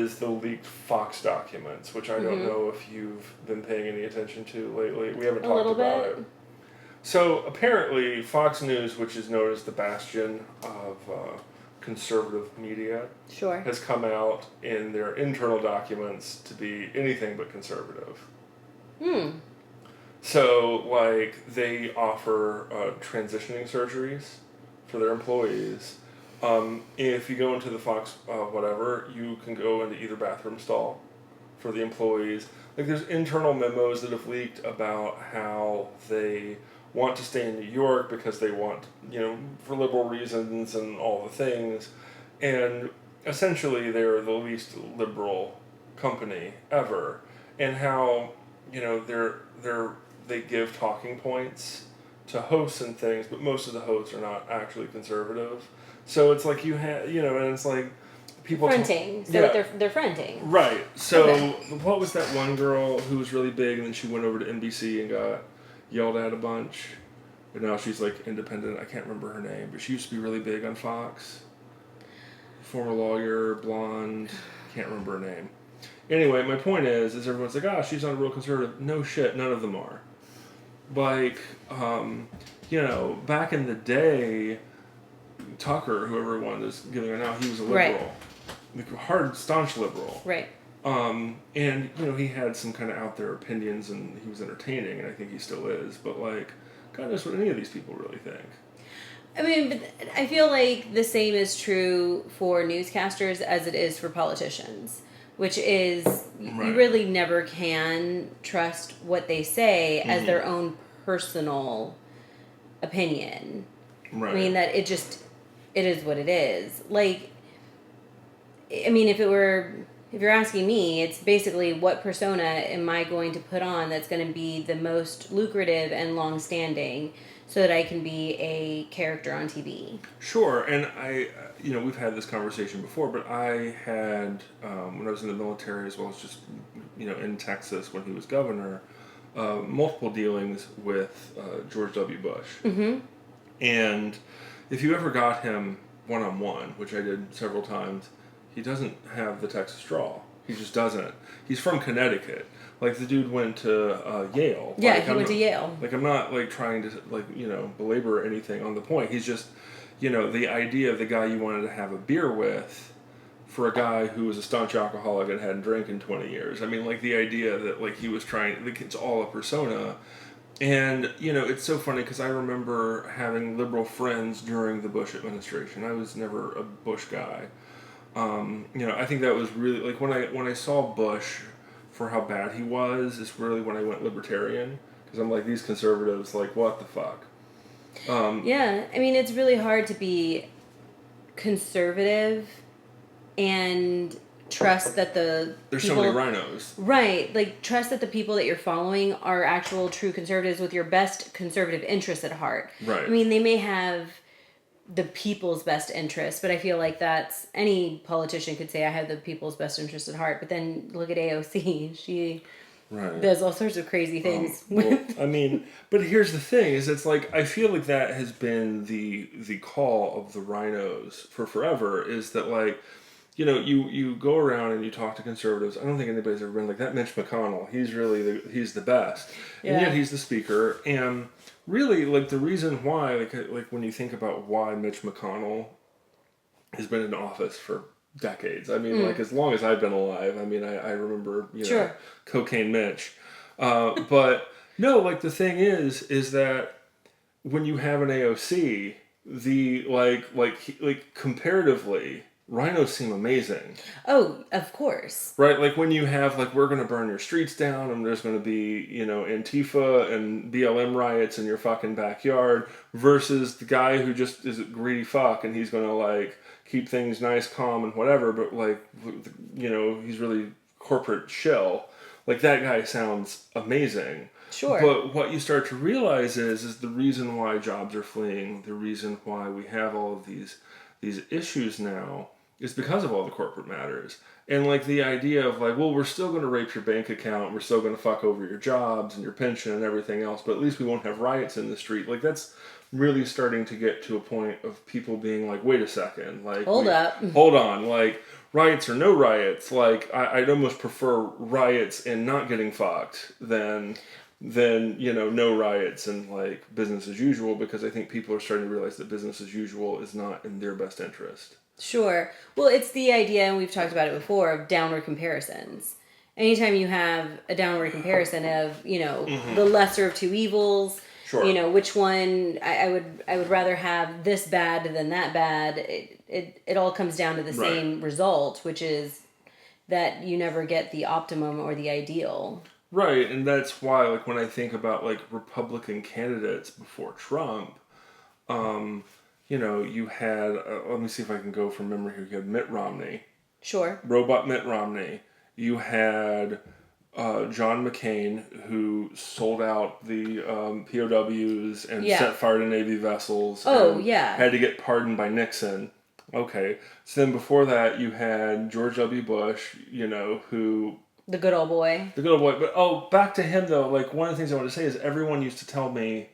is the leaked Fox documents, which I don't know if you've been paying any attention to lately. We haven't talked about it. So apparently Fox News, which is known as the bastion of conservative media, Sure. has come out in their internal documents to be anything but conservative. So, like, they offer transitioning surgeries for their employees. If you go into the Fox whatever, you can go into either bathroom stall for the employees. Like, there's internal memos that have leaked about how they want to stay in New York because they want, for liberal reasons and all the things. And essentially, they're the least liberal company ever. And how, they give talking points to hosts and things, but most of the hosts are not actually conservative. So it's like you have, and it's like people fronting. They're fronting. Right. So what was that one girl who was really big and then she went over to NBC and got yelled at a bunch? But now she's like independent. I can't remember her name, but she used to be really big on Fox. Former lawyer, blonde, can't remember her name. Anyway, my point is everyone's like, she's not a real conservative. No shit, none of them are. Like, back in the day, Tucker, whoever one is giving her now, he was a liberal. Right. Like, hard, staunch liberal. Right. And, he had some kind of out there opinions and he was entertaining, and I think he still is, but, like, God knows what any of these people really think. I mean, but I feel like the same is true for newscasters as it is for politicians, which is you really never can trust what they say as their own personal opinion. Right. I mean, that it is what it is. Like, I mean, if you're asking me, it's basically what persona am I going to put on that's going to be the most lucrative and long-standing so that I can be a character on TV. Sure, and we've had this conversation before, but I had, when I was in the military as well as just, in Texas when he was governor, multiple dealings with George W. Bush. Mm-hmm. And if you ever got him one-on-one, which I did several times, he doesn't have the Texas drawl. He just doesn't. He's from Connecticut. Like, the dude went to Yale. Yeah, he went to Yale. Like, I'm not, like, trying to, like, belabor anything on the point. He's just, the idea of the guy you wanted to have a beer with for a guy who was a staunch alcoholic and hadn't drank in 20 years. I mean, like, the idea that, like, he was trying, like, it's all a persona. And, it's so funny because I remember having liberal friends during the Bush administration. I was never a Bush guy. I think that was really, like, when I saw Bush for how bad he was, is really when I went libertarian. Because I'm like, these conservatives, like, what the fuck? Yeah, I mean, it's really hard to be conservative and trust that there's so many rhinos. Right, like, trust that the people that you're following are actual true conservatives with your best conservative interests at heart. Right. I mean, they may have the people's best interest, but I feel like that's, any politician could say I have the people's best interest at heart, but then look at AOC. She does all sorts of crazy things. I mean, but here's the thing, is it's like, I feel like that has been the call of the rhinos for forever, is that, like, you go around and you talk to conservatives. I don't think anybody's ever been like, that Mitch McConnell, he's the best. Yeah. And yet he's the speaker. And really, like, the reason why, like when you think about why Mitch McConnell has been in office for decades. I mean, like, as long as I've been alive. I mean, I remember, Cocaine Mitch. But no, like, the thing is that when you have an AOC, the like comparatively, rhinos seem amazing. Oh, of course. Right, like when you have, like, we're going to burn your streets down and there's going to be, Antifa and BLM riots in your fucking backyard, versus the guy who just is a greedy fuck and he's going to, like, keep things nice, calm, and whatever, but, like, he's really corporate shill. Like, that guy sounds amazing. Sure. But what you start to realize is the reason why jobs are fleeing, the reason why we have all of these issues now, is because of all the corporate matters. And, like, the idea of, like, well, we're still going to rape your bank account, we're still going to fuck over your jobs and your pension and everything else, but at least we won't have riots in the street. Like, that's really starting to get to a point of people being like, wait a second, like, Hold up. hold on, like, riots or no riots, like, I'd almost prefer riots and not getting fucked than no riots and like business as usual, because I think people are starting to realize that business as usual is not in their best interest. Sure. Well, it's the idea, and we've talked about it before, of downward comparisons. Anytime you have a downward comparison of, the lesser of two evils, Sure. which one I would rather have this bad than that bad. It all comes down to the Right. same result, which is that you never get the optimum or the ideal. Right, and that's why, like, when I think about like Republican candidates before Trump, you had let me see if I can go from memory here. You had Mitt Romney, Sure. robot Mitt Romney. You had John McCain, who sold out the POWs and Yeah. set fire to Navy vessels. Oh, and yeah. had to get pardoned by Nixon. Okay, so then before that, you had George W. Bush, who The good old boy. the good old boy. But back to him though. Like, one of the things I want to say is everyone used to tell me,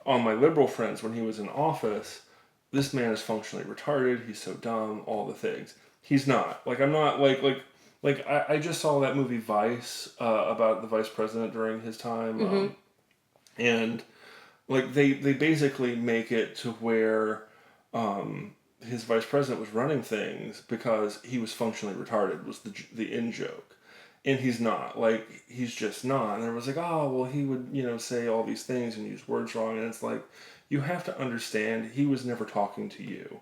on my liberal friends when he was in office, this man is functionally retarded. He's so dumb. All the things. He's not. Like, I'm not like I just saw that movie Vice about the vice president during his time, and like they basically make it to where his vice president was running things because he was functionally retarded, was the in joke. And he's not. Like, he's just not. And everyone's like, oh, well, he would, say all these things and use words wrong. And it's like, you have to understand, he was never talking to you.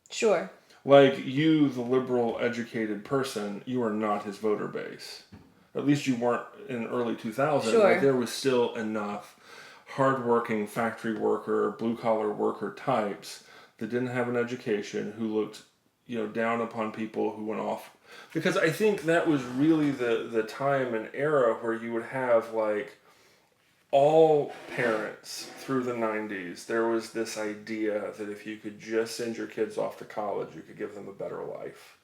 Sure. Like, you, the liberal, educated person, you are not his voter base. At least you weren't in early 2000s. Sure. Like, there was still enough hardworking factory worker, blue-collar worker types that didn't have an education, who looked, down upon people who went off. Because I think that was really the time and era where you would have, like, all parents through the 90s, there was this idea that if you could just send your kids off to college, you could give them a better life.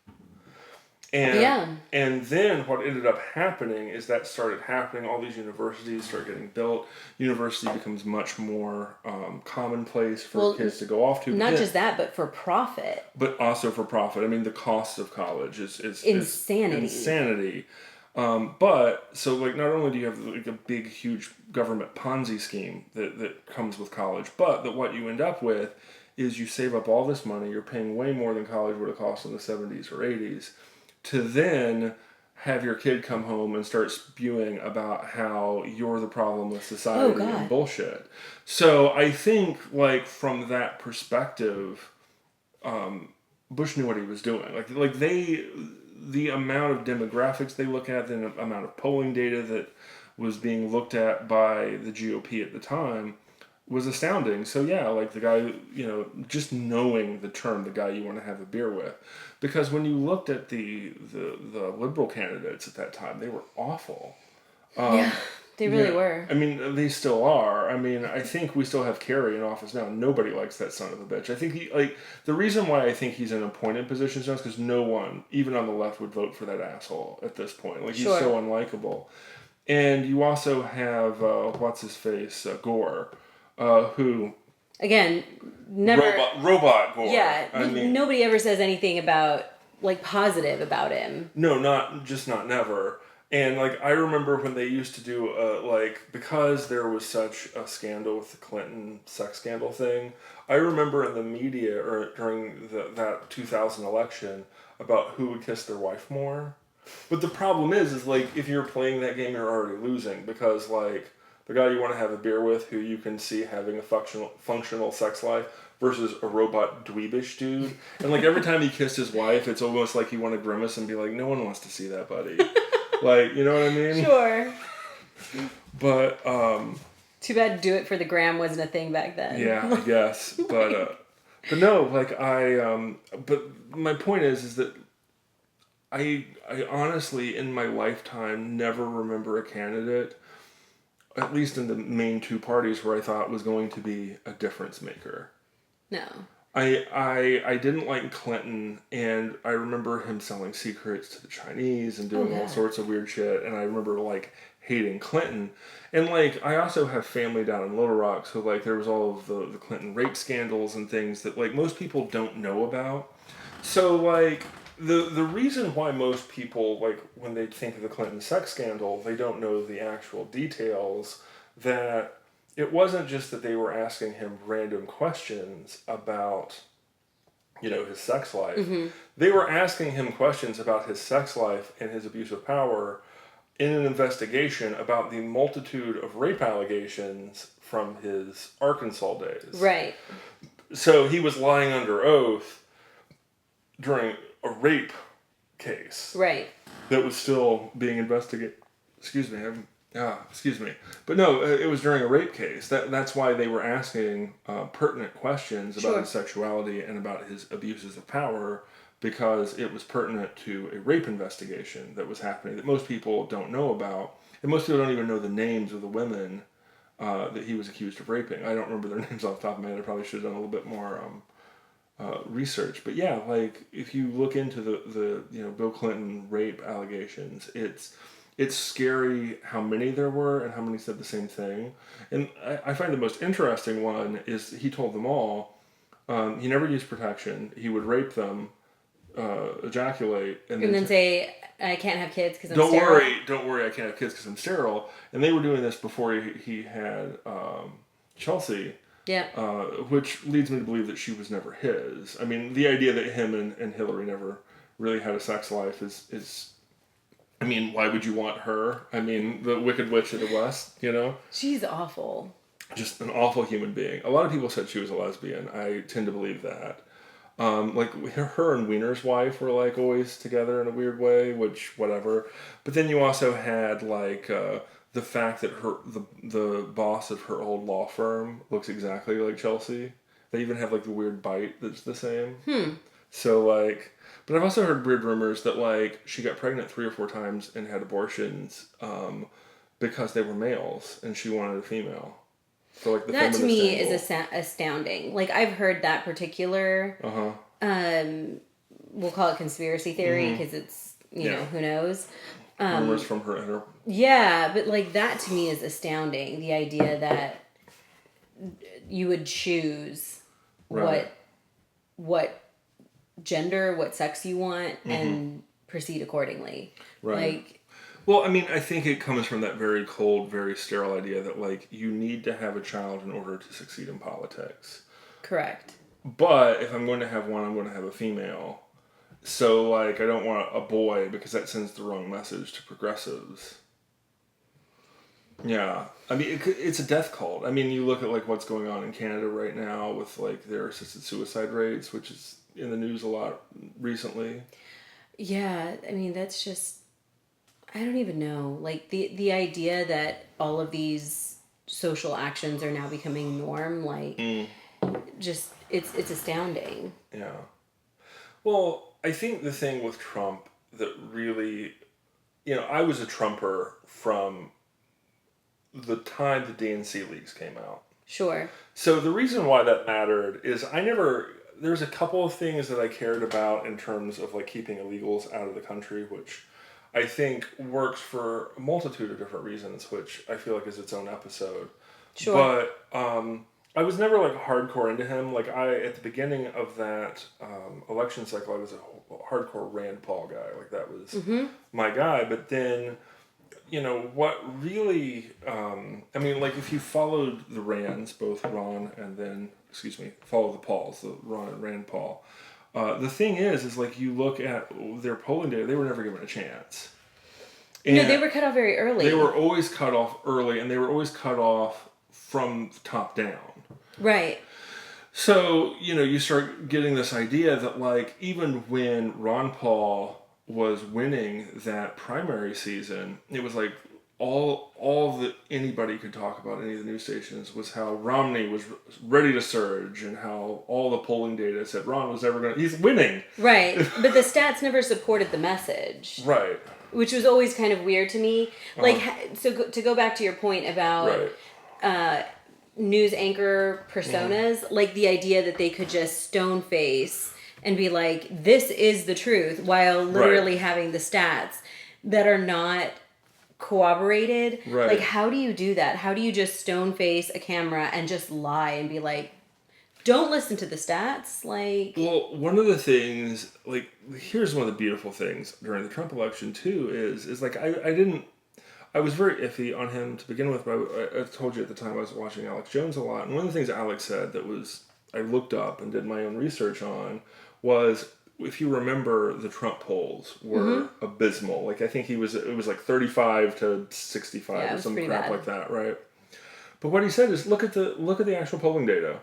And then what ended up happening is that started happening. All these universities start getting built. University becomes much more commonplace for kids to go off to. Not just that, but for profit. But also for profit. I mean, the cost of college is insanity. Insanity. But so, like, not only do you have like a big, huge government Ponzi scheme that comes with college, but that what you end up with is you save up all this money. You're paying way more than college would have cost in the 70s or 80s. To then have your kid come home and start spewing about how you're the problem with society and bullshit. So I think, like, from that perspective, Bush knew what he was doing. Like the amount of demographics they look at, the amount of polling data that was being looked at by the GOP at the time was astounding. So yeah, like the guy, just knowing the term, the guy you want to have a beer with. Because when you looked at the liberal candidates at that time, they were awful. They really were. I mean, they still are. I mean, I think we still have Kerry in office now. Nobody likes that son of a bitch. I think the reason why I think he's in appointed positions now is because no one, even on the left, would vote for that asshole at this point. Like, he's so unlikable. And you also have, what's his face, Gore, who... Again, never... Robot Gore. Yeah, nobody ever says anything about, like, positive about him. No, not never. And, like, I remember when they used to do, because there was such a scandal with the Clinton sex scandal thing, I remember in the media, or during that 2000 election, about who would kiss their wife more. But the problem is like, if you're playing that game, you're already losing, because, like, the guy you want to have a beer with, who you can see having a functional sex life, versus a robot dweebish dude. And, like, every time he kissed his wife, it's almost like you want to grimace and be like, no one wants to see that, buddy. Like, you know what I mean? Sure. But, too bad Do It for the Gram wasn't a thing back then. Yeah, I guess. But no, like, but my point is that I honestly, in my lifetime, never remember a candidate, at least in the main two parties, where I thought was going to be a difference maker. No. I didn't like Clinton, and I remember him selling secrets to the Chinese and doing all sorts of weird shit, and I remember, like, hating Clinton. And like, I also have family down in Little Rock, so like, there was all of the Clinton rape scandals and things that like most people don't know about. So like, the reason why most people, like, when they think of the Clinton sex scandal, they don't know the actual details, that it wasn't just that they were asking him random questions about, you know, his sex life. Mm-hmm. They were asking him questions about his sex life and his abuse of power in an investigation about the multitude of rape allegations from his Arkansas days. Right. So he was lying under oath during a rape case. Right. That was still being investigated. Excuse me. Excuse me. But no, it was during a rape case. That's why they were asking pertinent questions about his sexuality and about his abuses of power, because it was pertinent to a rape investigation that was happening that most people don't know about. And most people don't even know the names of the women that he was accused of raping. I don't remember their names off the top of my head. I probably should have done a little bit more research. But yeah, like, if you look into the you know, Bill Clinton rape allegations, it's scary how many there were and how many said the same thing. And I find the most interesting one is he told them all he never used protection. He would rape them, ejaculate, and then say, I can't have kids because I'm sterile. Don't worry, I can't have kids because I'm sterile. And they were doing this before he had Chelsea. Yeah. Which leads me to believe that she was never his. I mean, the idea that him and Hillary never really had a sex life is I mean, why would you want her? I mean, the Wicked Witch of the West, you know? She's awful. Just an awful human being. A lot of people said she was a lesbian. I tend to believe that. Like, her and Wiener's wife were, like, always together in a weird way, which, whatever. But then you also had, like, the fact that the boss of her old law firm looks exactly like Chelsea. They even have, like, the weird bite that's the same. So, like... But I've also heard weird rumors that, like, she got pregnant 3 or 4 times and had abortions because they were males and she wanted a female. So, like, the that to me angle is astounding. Like, I've heard that particular, we'll call it conspiracy theory, because it's, you know, who knows. Rumors from her inner... Yeah, but, like, that to me is astounding. The idea that you would choose what gender, what sex you want, and proceed accordingly. Right. Like, well, I mean, I think it comes from that very cold, very sterile idea that, like, you need to have a child in order to succeed in politics. Correct. But if I'm going to have one, I'm going to have a female. So, like, I don't want a boy because that sends the wrong message to progressives. Yeah. I mean, it's a death cult. I mean, you look at, like, what's going on in Canada right now with, like, their assisted suicide rates, which is in the news a lot recently. Yeah, I mean, that's just, I don't even know. Like, the idea that all of these social actions are now becoming norm, like, just, it's astounding. Yeah. Well, I think the thing with Trump that really, you know, I was a Trumper from the time the DNC leaks came out. Sure. So the reason why that mattered is there's a couple of things that I cared about in terms of, like, keeping illegals out of the country, which I think works for a multitude of different reasons, which I feel like is its own episode. Sure. But I was never, like, hardcore into him. Like, at the beginning of that election cycle, I was a hardcore Rand Paul guy. Like, that was my guy. But then, you know, what really, I mean, like, if you followed the Rands, both Ron and then, follow the Pauls, the Ron and Rand Paul. The thing is like, you look at their polling data, they were never given a chance. And no, they were cut off very early. They were always cut off early, and they were always cut off from top down. Right. So, you know, you start getting this idea that, like, even when Ron Paul was winning that primary season, it was like all that anybody could talk about, any of the news stations, was how Romney was ready to surge and how all the polling data said Ron was he's winning. Right. But the stats never supported the message. Right. Which was always kind of weird to me. Like, so to go back to your point about news anchor personas, like the idea that they could just stone face and be like, this is the truth, while literally having the stats that are not corroborated. Right. Like, how do you do that? How do you just stone face a camera and just lie and be like, don't listen to the stats? Like, well, one of the things, like, here's one of the beautiful things during the Trump election too is like I was very iffy on him to begin with, but I told you at the time I was watching Alex Jones a lot, and one of the things Alex said that was I looked up and did my own research on was, if you remember, the Trump polls were abysmal. Like, I think it was like 35 to 65 or some crap like that, right? But what he said is, look at the actual polling data.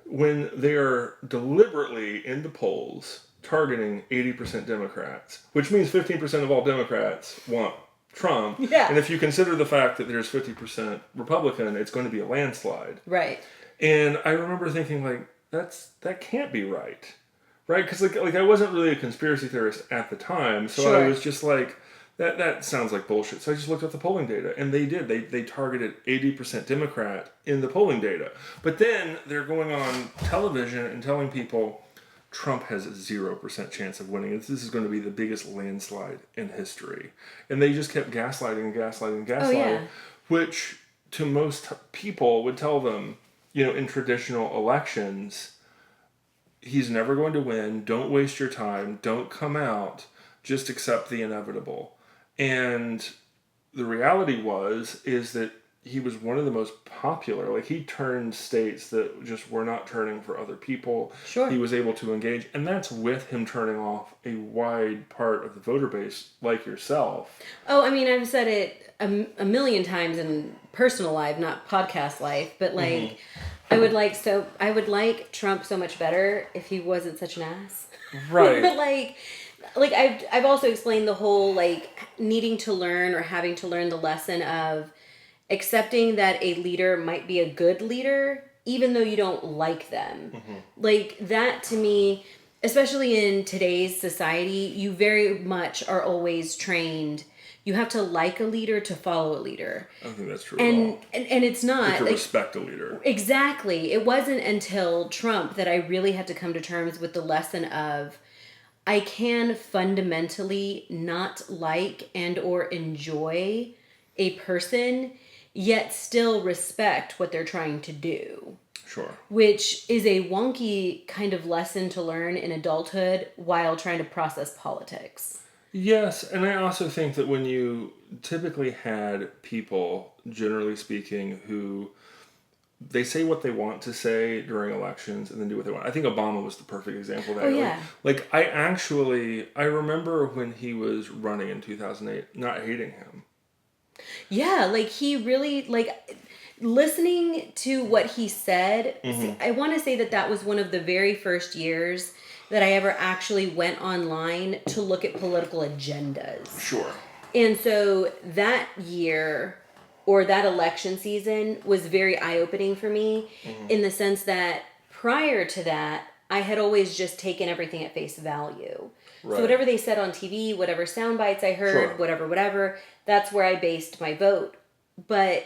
When they are deliberately in the polls targeting 80% Democrats, which means 15% of all Democrats want Trump. Yeah. And if you consider the fact that there's 50% Republican, it's going to be a landslide. right. And I remember thinking, like, that can't be right. Right? Because like I wasn't really a conspiracy theorist at the time, so Sure. I was just like, that sounds like bullshit. So I just looked up the polling data, and they did. They targeted 80% Democrat in the polling data. But then they're going on television and telling people Trump has a 0% chance of winning. This is going to be the biggest landslide in history. And they just kept gaslighting, which to most people would tell them, in traditional elections, he's never going to win. Don't waste your time. Don't come out. Just accept the inevitable. And the reality is that he was one of the most popular. Like, he turned states that just were not turning for other people. Sure. He was able to engage. And that's with him turning off a wide part of the voter base, like yourself. Oh, I mean, I've said it a million times in personal life, not podcast life, but like, I would like Trump so much better if he wasn't such an ass. Right. But like I've also explained the whole, like, needing to learn or having to learn the lesson of accepting that a leader might be a good leader even though you don't like them. Like, that to me, especially in today's society, you very much are always trained. You have to like a leader to follow a leader. I don't think that's true And at all. and it's You not have to like, respect a leader. exactly. It wasn't until Trump that I really had to come to terms with the lesson of, I can fundamentally not like and or enjoy a person, yet still respect what they're trying to do. Sure. Which is a wonky kind of lesson to learn in adulthood while trying to process politics. Yes, and I also think that when you typically had people, generally speaking, who they say what they want to say during elections and then do what they want. I think Obama was the perfect example of that. Oh, yeah. Like I remember when he was running in 2008, not hating him. Yeah, like, he really, like, listening to what he said, I want to say that was one of the very first years that I ever actually went online to look at political agendas. Sure. And so that year, or that election season, was very eye-opening for me in the sense that prior to that, I had always just taken everything at face value. Right. So whatever they said on TV, whatever sound bites I heard, Sure. whatever, that's where I based my vote. But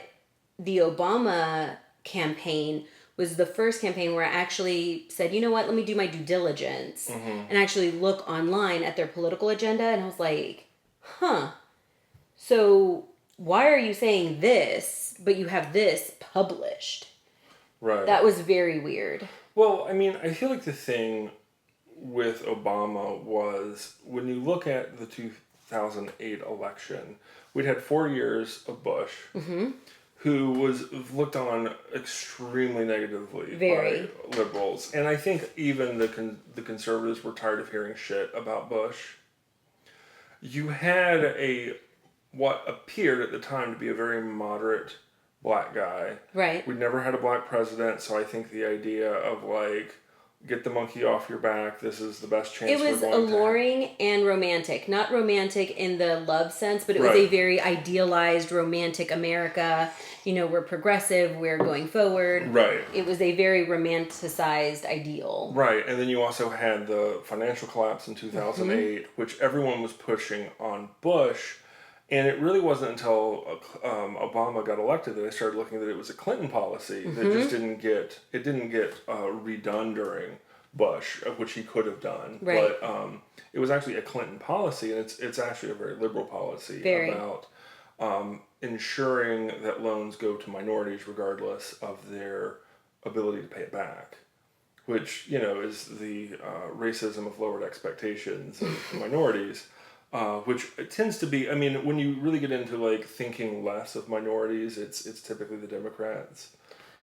the Obama campaign was the first campaign where I actually said, you know what, let me do my due diligence and actually look online at their political agenda. And I was like, so why are you saying this, but you have this published? Right. That was very weird. Well, I mean, I feel like the thing with Obama was, when you look at the 2008 election, we'd had 4 years of Bush, who was looked on extremely negatively Very. by liberals. And I think even the conservatives were tired of hearing shit about Bush. You had what appeared at the time to be a very moderate black guy. Right. We'd never had a black president, so I think the idea of, like, get the monkey off your back, this is the best chance It was we're going to have. alluring and romantic. Not romantic in the love sense, but it was Right. a very idealized, romantic America. You know, we're progressive, we're going forward. Right. It was a very romanticized ideal. Right, and then you also had the financial collapse in 2008, which everyone was pushing on Bush, and it really wasn't until Obama got elected that I started looking that it was a Clinton policy that just didn't get redone during Bush, which he could have done. Right. But it was actually a Clinton policy, and it's actually a very liberal policy Very. about ensuring that loans go to minorities regardless of their ability to pay it back, which, is the racism of lowered expectations of minorities, which it tends to be. I mean, when you really get into like thinking less of minorities, it's typically the Democrats.